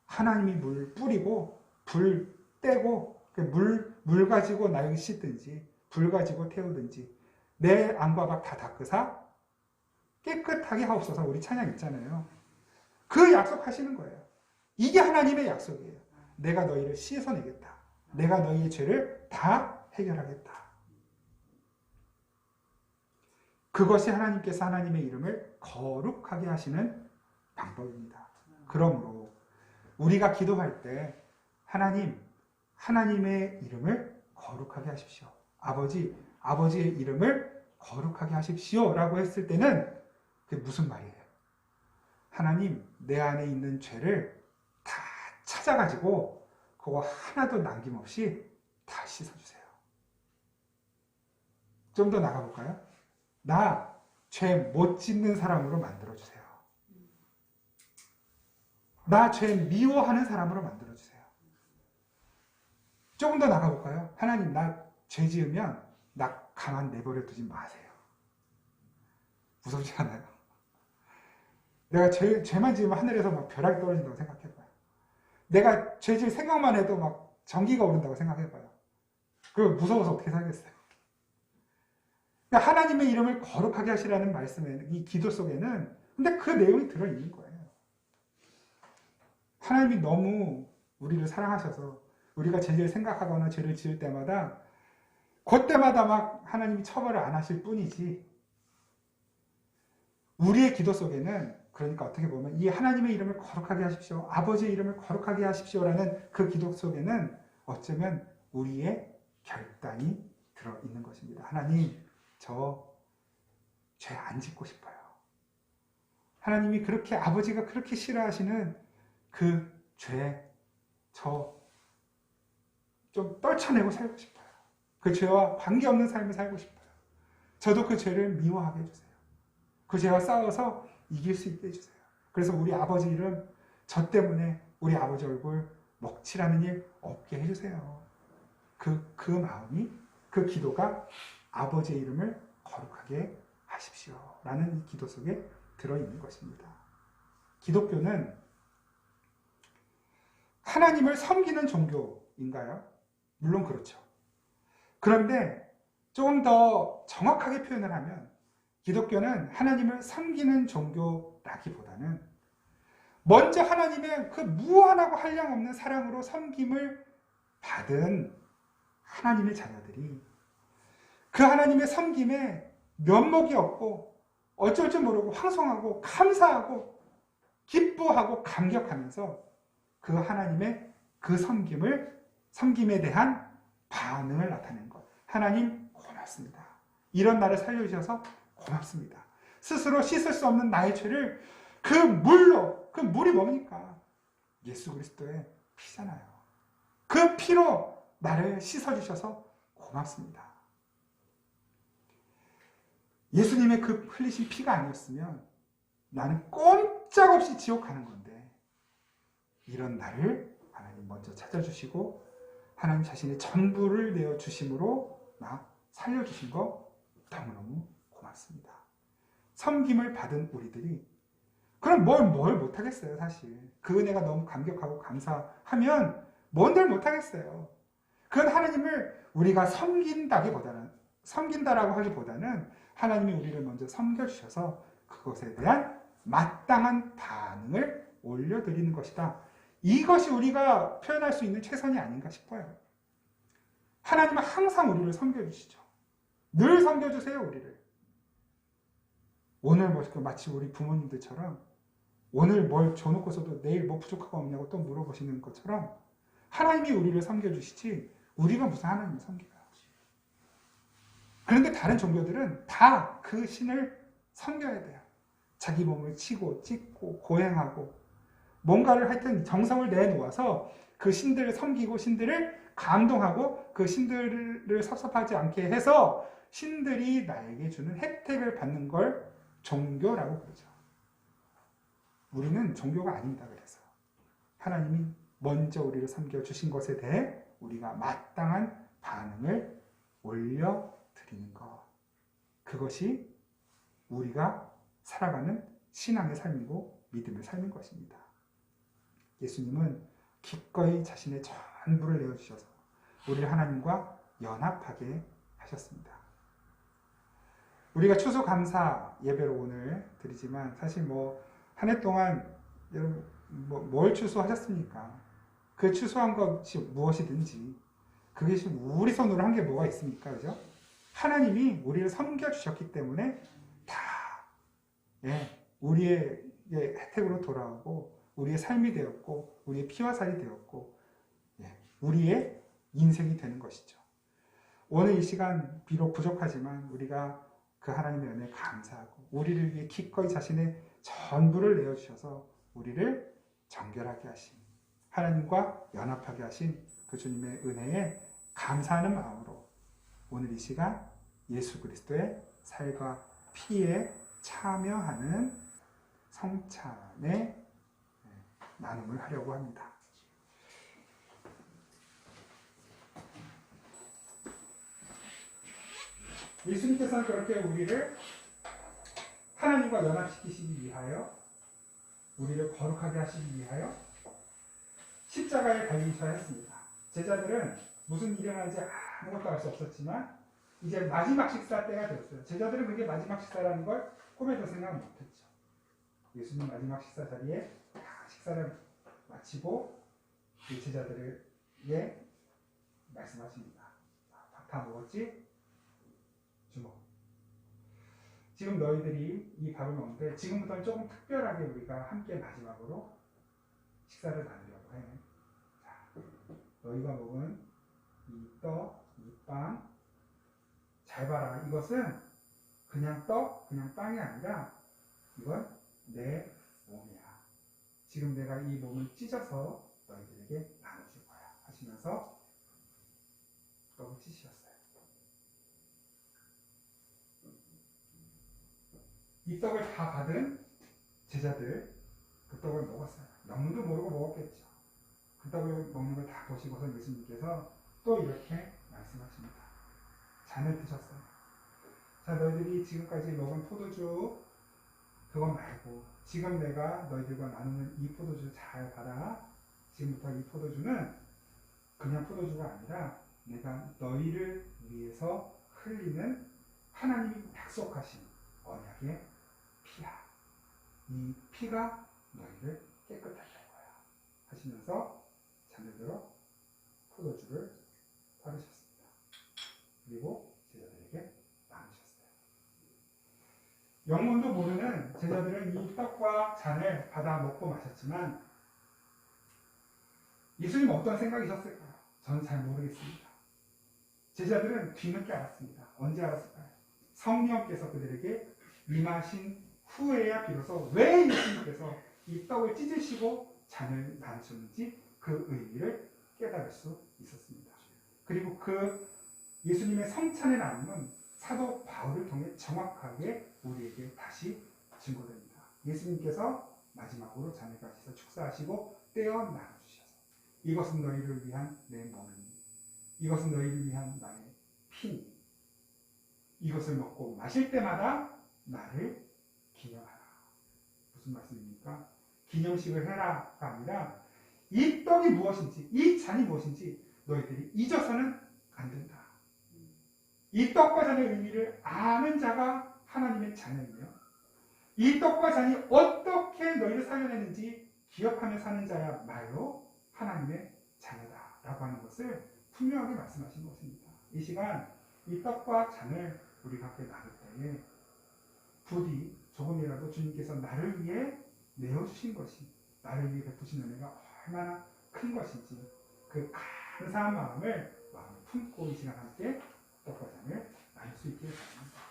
하나님이 물 뿌리고 불 떼고 물 가지고 나를 씻든지 불 가지고 태우든지 내 안과 밖 다 닦으사 깨끗하게 하옵소서. 우리 찬양 있잖아요. 그 약속하시는 거예요. 이게 하나님의 약속이에요. 내가 너희를 씻어내겠다. 내가 너희의 죄를 다 해결하겠다. 그것이 하나님께서 하나님의 이름을 거룩하게 하시는 방법입니다. 그러므로 우리가 기도할 때 하나님의 이름을 거룩하게 하십시오. 아버지의 이름을 거룩하게 하십시오 라고 했을 때는 그게 무슨 말이에요? 하나님, 내 안에 있는 죄를 다 찾아가지고 그거 하나도 남김없이 다 씻어주세요. 좀 더 나가볼까요? 나 죄 못 짓는 사람으로 만들어주세요. 나 죄 미워하는 사람으로 만들어주세요. 조금 더 나가볼까요? 하나님, 나 죄 지으면 나 가만 내버려 두지 마세요. 무섭지 않아요? 내가 죄만 지으면 하늘에서 막 벼락이 떨어진다고 생각해봐요. 내가 죄 지을 생각만 해도 막 전기가 오른다고 생각해봐요. 그리고 무서워서 어떻게 살겠어요? 그러니까 하나님의 이름을 거룩하게 하시라는 말씀에, 이 기도 속에는 근데 그 내용이 들어있는 거예요. 하나님이 너무 우리를 사랑하셔서 우리가 죄를 생각하거나 죄를 지을 때마다 그때마다 막 하나님이 처벌을 안 하실 뿐이지, 우리의 기도 속에는, 그러니까 어떻게 보면 이 하나님의 이름을 거룩하게 하십시오, 아버지의 이름을 거룩하게 하십시오라는 그 기도 속에는 어쩌면 우리의 결단이 들어있는 것입니다. 하나님, 저 죄 안 짓고 싶어요. 하나님이 그렇게, 아버지가 그렇게 싫어하시는 그 죄, 저 좀 떨쳐내고 살고 싶어요. 그 죄와 관계없는 삶을 살고 싶어요. 저도 그 죄를 미워하게 해주세요. 그 죄와 싸워서 이길 수 있게 해주세요. 그래서 우리 아버지 이름, 저 때문에 우리 아버지 얼굴 먹칠하는 일 없게 해주세요. 그 마음이, 그 기도가 아버지의 이름을 거룩하게 하십시오 라는 이 기도 속에 들어있는 것입니다. 기독교는 하나님을 섬기는 종교인가요? 물론 그렇죠. 그런데 조금 더 정확하게 표현을 하면 기독교는 하나님을 섬기는 종교라기보다는 먼저 하나님의 그 무한하고 한량없는 사랑으로 섬김을 받은 하나님의 자녀들이 그 하나님의 섬김에 면목이 없고 어쩔 줄 모르고 황송하고 감사하고 기뻐하고 감격하면서 그 하나님의 그 섬김에 대한 반응을 나타낸 것. 하나님 고맙습니다. 이런 나를 살려주셔서 고맙습니다. 스스로 씻을 수 없는 나의 죄를 그 물이 뭡니까? 예수 그리스도의 피잖아요. 그 피로 나를 씻어주셔서 고맙습니다. 예수님의 그 흘리신 피가 아니었으면 나는 꼼짝없이 지옥 가는 건데, 이런 나를 하나님 먼저 찾아주시고 하나님 자신의 전부를 내어주심으로 나 살려주신 거 너무너무 고맙습니다. 섬김을 받은 우리들이 그럼 뭘 못하겠어요. 사실 그 은혜가 너무 감격하고 감사하면 뭔들 못하겠어요. 그건 하나님을 우리가 섬긴다라고 하기보다는 하나님이 우리를 먼저 섬겨주셔서 그것에 대한 마땅한 반응을 올려드리는 것이다. 이것이 우리가 표현할 수 있는 최선이 아닌가 싶어요. 하나님은 항상 우리를 섬겨주시죠. 늘 섬겨주세요, 우리를. 오늘 마치 우리 부모님들처럼 오늘 뭘 줘놓고서도 내일 뭐 부족하고 없냐고 또 물어보시는 것처럼 하나님이 우리를 섬겨주시지 우리가 무슨 하나님을 섬겨요. 그런데 다른 종교들은 다 그 신을 섬겨야 돼요. 자기 몸을 치고 찢고 고행하고 뭔가를 하여튼 정성을 내놓아서 그 신들을 섬기고 신들을 감동하고 그 신들을 섭섭하지 않게 해서 신들이 나에게 주는 혜택을 받는 걸 종교라고 부르죠. 우리는 종교가 아닙니다. 그래서 하나님이 먼저 우리를 섬겨주신 것에 대해 우리가 마땅한 반응을 올려드리는 것. 그것이 우리가 살아가는 신앙의 삶이고 믿음의 삶인 것입니다. 예수님은 기꺼이 자신의 전부를 내어주셔서 우리를 하나님과 연합하게 하셨습니다. 우리가 추수감사 예배로 오늘 드리지만 사실 한 해 동안 여러분 뭘 추수하셨습니까? 그 추수한 것이 무엇이든지 그것이 우리 손으로 한 게 뭐가 있습니까? 그죠? 하나님이 우리를 섬겨주셨기 때문에 다 우리의 혜택으로 돌아오고 우리의 삶이 되었고 우리의 피와 살이 되었고 우리의 인생이 되는 것이죠. 오늘 이 시간 비록 부족하지만 우리가 그 하나님의 은혜에 감사하고 우리를 위해 기꺼이 자신의 전부를 내어주셔서 우리를 정결하게 하신 하나님과 연합하게 하신 그 주님의 은혜에 감사하는 마음으로 오늘 이 시간 예수 그리스도의 살과 피에 참여하는 성찬의 나눔을 하려고 합니다. 예수님께서는 그렇게 우리를 하나님과 연합시키시기 위하여 우리를 거룩하게 하시기 위하여 십자가에 달리셔야 했습니다. 제자들은 무슨 일이 일어나는지 아무것도 알 수 없었지만 이제 마지막 식사 때가 되었어요. 제자들은 그게 마지막 식사라는 걸 꿈에도 생각 못했죠. 예수님 마지막 식사 자리에 식사를 마치고 그 제자들에게 말씀하십니다. 밥 다 먹었지? 주먹. 지금 너희들이 이 밥을 먹는데 지금부터는 조금 특별하게 우리가 함께 마지막으로 식사를 나누려고 해. 자, 너희가 먹은 이 떡, 이 빵, 잘 봐라. 이것은 그냥 떡, 그냥 빵이 아니라 이건 내 몸이야. 지금 내가 이 몸을 찢어서 너희들에게 나눠줄 거야. 하시면서 떡을 찢으셨어요. 이 떡을 다 받은 제자들 그 떡을 먹었어요. 영문도 모르고 먹었겠죠. 그 떡을 먹는 걸 다 보시고서 예수님께서 또 이렇게 말씀하십니다. 잔을 드셨어요. 자, 너희들이 지금까지 먹은 포도주 그거 말고 지금 내가 너희들과 나누는 이 포도주 잘 봐라. 지금부터 이 포도주는 그냥 포도주가 아니라 내가 너희를 위해서 흘리는 하나님이 약속하신 언약의 피야. 이 피가 너희를 깨끗하게 할 거야. 하시면서 잔을 들어 포도주를 바르셨습니다. 그리고 제자들에게 나누셨어요. 영문도 모르는 제자들은 이 떡과 잔을 받아 먹고 마셨지만 예수님 어떤 생각이셨을까요? 저는 잘 모르겠습니다. 제자들은 뒤늦게 알았습니다. 언제 알았을까요? 성령께서 그들에게 임하신 후에야 비로소 왜 예수님께서 이 떡을 찢으시고 잔을 나누셨는지 그 의미를 깨달을 수 있었습니다. 그리고 그 예수님의 성찬의 나눔은 사도 바울을 통해 정확하게 우리에게 다시 증거됩니다. 예수님께서 마지막으로 잔을 가지셔서 축사하시고 떼어 나눠주셔서 이것은 너희를 위한 내 몸이니 이것은 너희를 위한 나의 피니 이것을 먹고 마실 때마다 나를 기념하라. 무슨 말씀입니까? 기념식을 해라가 아니라 이 떡이 무엇인지 이 잔이 무엇인지 너희들이 잊어서는 안 된다. 이 떡과 잔의 의미를 아는 자가 하나님의 자녀이며 이 떡과 잔이 어떻게 너희를 살려내는지 기억하며 사는 자야말로 하나님의 자녀다라고 하는 것을 분명하게 말씀하신 것입니다. 이 시간 이 떡과 잔을 우리 갖게 나눌 때에 부디 조금이라도 주님께서 나를 위해 내어주신 것이, 나를 위해 베푸신 은혜가 얼마나 큰 것인지 그 감사한 마음을 마음에 품고 이 시간 함께 떡과 잔을 나눌 수 있기를 바랍니다.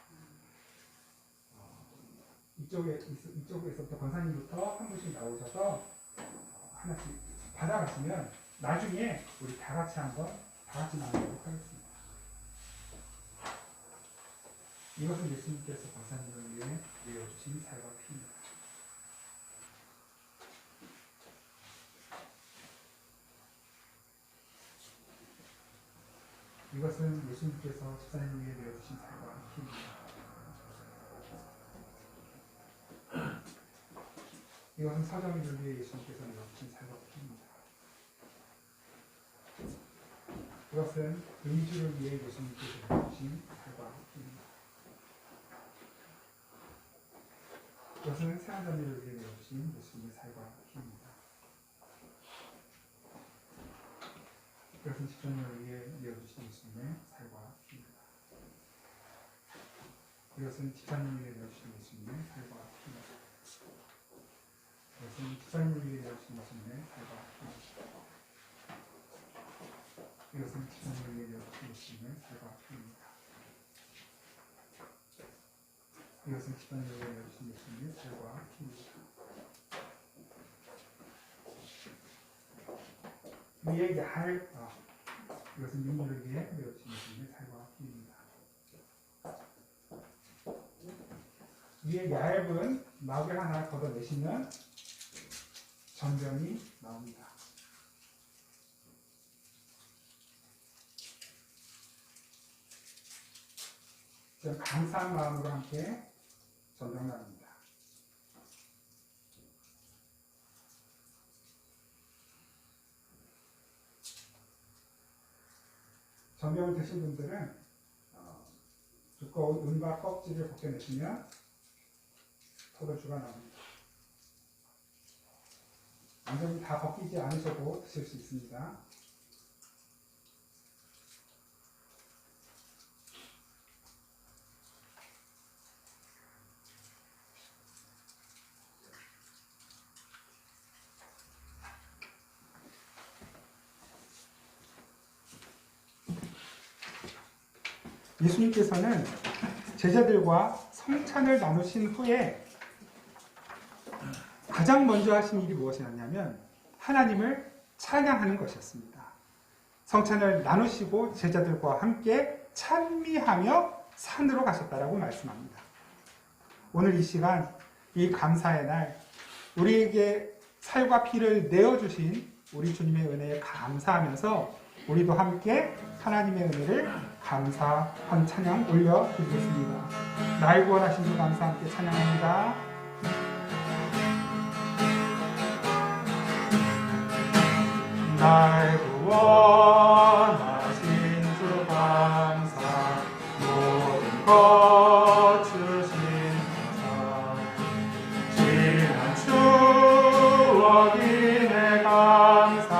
이쪽에서부터 권사님부터 한 분씩 나오셔서 하나씩 받아가시면 나중에 우리 다 같이 나누도록 하겠습니다. 이것은 예수님께서 권사님을 위해 내어주신 살과 피입니다. 이것은 예수님께서 집사님을 위해 내어주신 살과 피입니다. 이것은 서정이를 위해 예수님께서 내어주신 살과 피입니다. 이것은 의주를 위해 예수님께서 내어주신 살과 피입니다. 이것은 세한자매를 위해 내어주신 예수님의 살과 피입니다. 이것은 집사님을 위해 내어주신 예수님의 살과 피입니다. 이것은 집사님을 위해 내어주신 예수님의 살과 피입니다. 이것은 집사님을 위해 내어주신 예수님의 살과 피입니다. 이것은 집사님을 위해 내어주신 예수님의 살과 피입니다. 이것은 집사님을 위해 내어주신 예수님의 살과 피입니다. 이것은 윤리를 위해 내어주신 예수님의 살과 피입니다. 위에 얇은 막을 하나 걷어내시면 전병이 나옵니다. 지금 감사한 마음으로 함께 전병 나눕니다. 전병을 드신 분들은 두꺼운 은과 껍질을 벗겨내시면 포도주가 나옵니다. 완전히 다 벗기지 않으셔도 드실 수 있습니다. 예수님께서는 제자들과 성찬을 나누신 후에 가장 먼저 하신 일이 무엇이었냐면 하나님을 찬양하는 것이었습니다. 성찬을 나누시고 제자들과 함께 찬미하며 산으로 가셨다라고 말씀합니다. 오늘 이 시간, 이 감사의 날, 우리에게 살과 피를 내어주신 우리 주님의 은혜에 감사하면서 우리도 함께 하나님의 은혜를 감사한 찬양 올려드리겠습니다. 날 구원하신 주 감사 함께 찬양합니다. 날 구원하신 주 감사, 모든 것 주신 감사, 지난 추억이네 감사,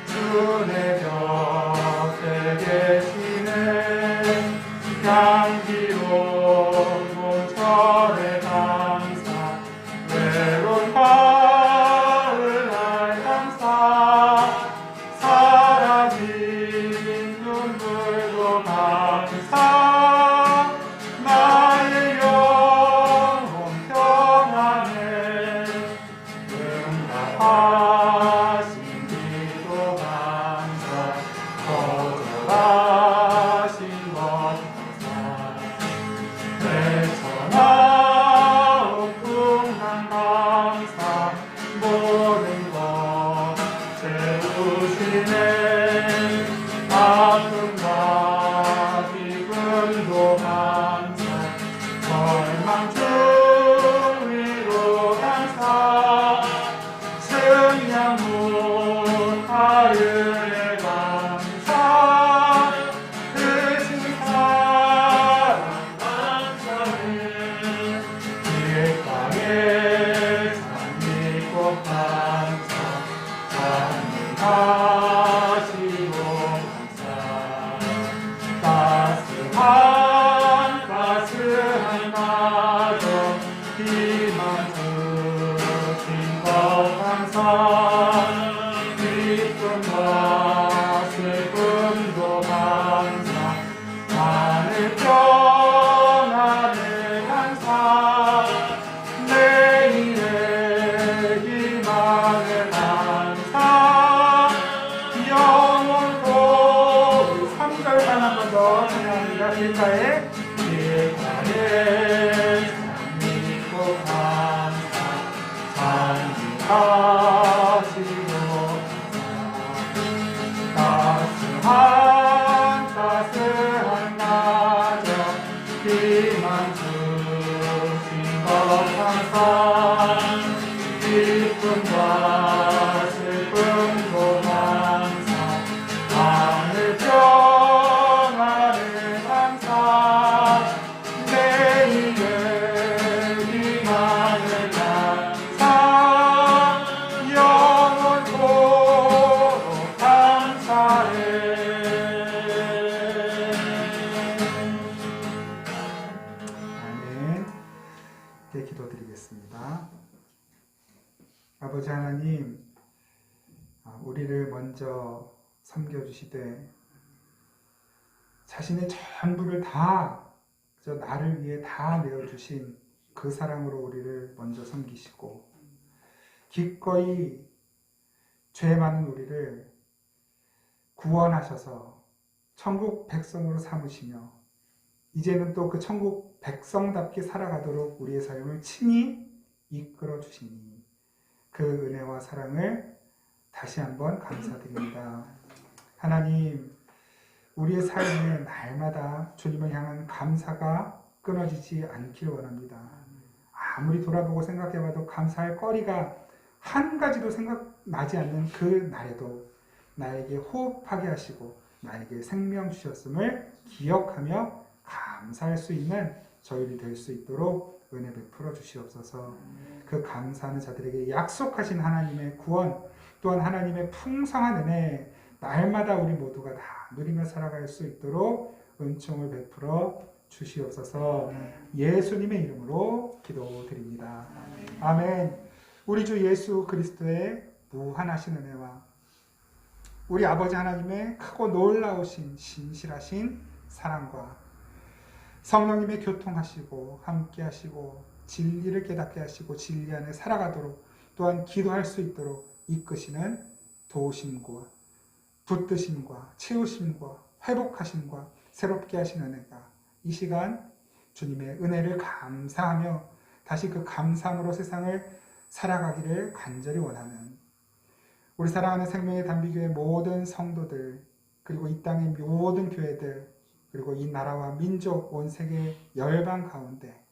주내 곁에 계시네 향기로운 몸철의 감사, 외로운 가을 날 감사, 사라진 눈물도 감사, 나의 영혼 평안에 응답하신 기도 감사, 거절하신 것 감사, 내쳐나온 풍랑 감사, 모든 것 채우시네 아픔과 기쁨도 감사, 절망 중 위로 감사, 승량 못하으에 감사, 크신 사랑 감사해 기획 땅에 찬미꽃 감사, 찬미하시고 감사, 찬양합니다. 길가에 믿고 감사 찬양하시고 따스한 나저 비만 주신 것 항상 기쁨과 슬픔도 항상 하늘 평안을 항상 내일의 희망을 항상 영원토록 감사해. 네, 기도드리겠습니다. 아버지 하나님, 우리를 먼저 섬겨주시되 자신의 전부를 다 나를 위해 다 내어주신 그 사랑으로 우리를 먼저 섬기시고 기꺼이 죄 많은 우리를 구원하셔서 천국 백성으로 삼으시며 이제는 또 그 천국 백성답게 살아가도록 우리의 삶을 친히 이끌어 주시니 그 은혜와 사랑을 다시 한번 감사드립니다. 하나님, 우리의 삶에 날마다 주님을 향한 감사가 끊어지지 않길 원합니다. 아무리 돌아보고 생각해봐도 감사할 거리가 한 가지도 생각나지 않는 그 날에도 나에게 호흡하게 하시고 나에게 생명 주셨음을 기억하며 감사할 수 있는 저희들이 될 수 있도록 은혜 베풀어 주시옵소서. 그 감사하는 자들에게 약속하신 하나님의 구원 또한 하나님의 풍성한 은혜 날마다 우리 모두가 다 누리며 살아갈 수 있도록 은총을 베풀어 주시옵소서. 예수님의 이름으로 기도드립니다. 아멘. 우리 주 예수 그리스도의 무한하신 은혜와 우리 아버지 하나님의 크고 놀라우신 신실하신 사랑과 성령님의 교통하시고 함께하시고 진리를 깨닫게 하시고 진리 안에 살아가도록 또한 기도할 수 있도록 이끄시는 도우심과 붙드심과 채우심과 회복하심과 새롭게 하시는 은혜가 이 시간 주님의 은혜를 감사하며 다시 그 감사함으로 세상을 살아가기를 간절히 원하는 우리 사랑하는 생명의 단비교회 모든 성도들 그리고 이 땅의 모든 교회들 그리고 이 나라와 민족 온 세계 열방 가운데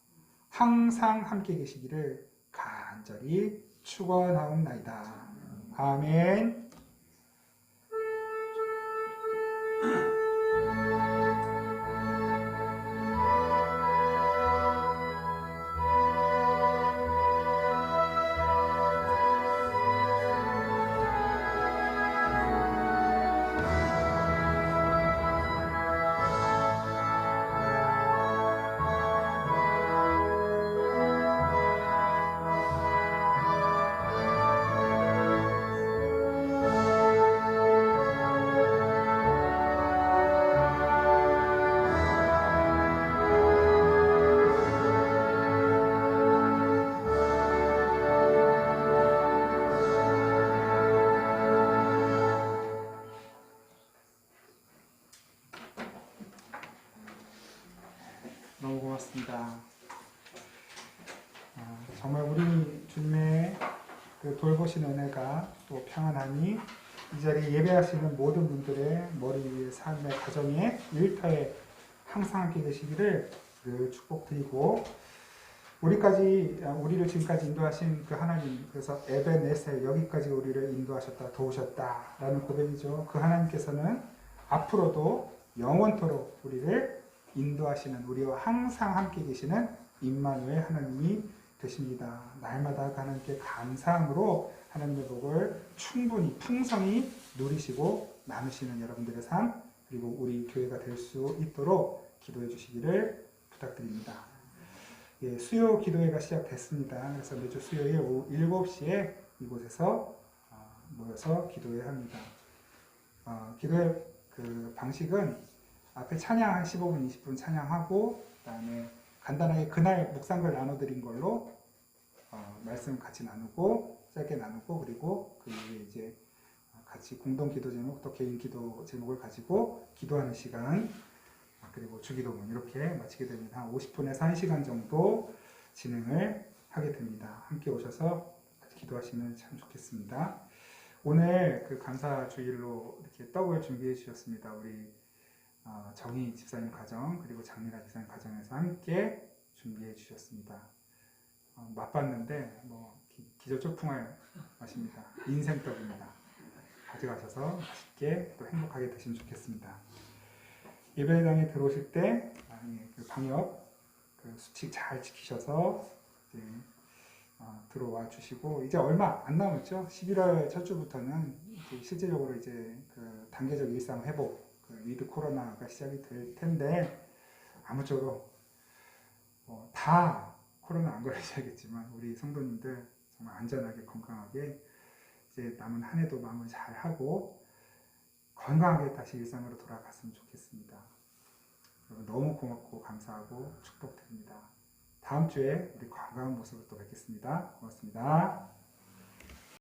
항상 함께 계시기를 간절히 축원하옵나이다. 아멘. 너무 고맙습니다. 정말 우리 주님의 그 돌보신 은혜가 또 평안함이 이 자리에 예배하시는 모든 분들의 머리 위에 삶의 가정에 일터에 항상 함께 계시기를 늘 축복드리고 우리를 지금까지 인도하신 그 하나님 그래서 에벤에셀 여기까지 우리를 인도하셨다 도우셨다라는 고백이죠. 그 하나님께서는 앞으로도 영원토록 우리를 인도하시는 우리와 항상 함께 계시는 임마누엘 하나님이 되십니다. 날마다 하나님께 감사함으로 하나님의 복을 충분히 풍성히 누리시고 나누시는 여러분들의 삶 그리고 우리 교회가 될 수 있도록 기도해 주시기를 부탁드립니다. 예, 수요 기도회가 시작됐습니다. 그래서 매주 수요일 오후 7시에 이곳에서 모여서 기도해야 합니다. 기도회 그 방식은 앞에 찬양 한 15분, 20분 찬양하고 그다음에 간단하게 그날 묵상글 나눠드린 걸로 말씀 같이 나누고 짧게 나누고 그리고 그 이후에 이제 같이 공동 기도 제목 또 개인 기도 제목을 가지고 기도하는 시간 그리고 주기도문 이렇게 마치게 됩니다. 한 50분에서 1시간 정도 진행을 하게 됩니다. 함께 오셔서 같이 기도하시면 참 좋겠습니다. 오늘 그 감사 주일로 이렇게 떡을 준비해 주셨습니다. 우리 정희 집사님 가정 그리고 장미라 집사님 가정에서 함께 준비해 주셨습니다. 맛봤는데 뭐 기저초풍할 맛입니다. 인생떡입니다. 가져가셔서 맛있게 또 행복하게 드시면 좋겠습니다. 예배당에 들어오실 때 그 방역 그 수칙 잘 지키셔서 이제 들어와 주시고 이제 얼마 안 남았죠. 11월 첫 주부터는 이제 실제적으로 이제 그 단계적 일상 회복, 그 위드 코로나가 시작이 될 텐데 아무쪼록 다 코로나 안 걸리셔야겠지만 우리 성도님들 정말 안전하게 건강하게 이제 남은 한 해도 마무리 잘 하고 건강하게 다시 일상으로 돌아갔으면 좋겠습니다. 여러분 너무 고맙고 감사하고 축복드립니다. 다음 주에 우리 건강한 모습으로 또 뵙겠습니다. 고맙습니다.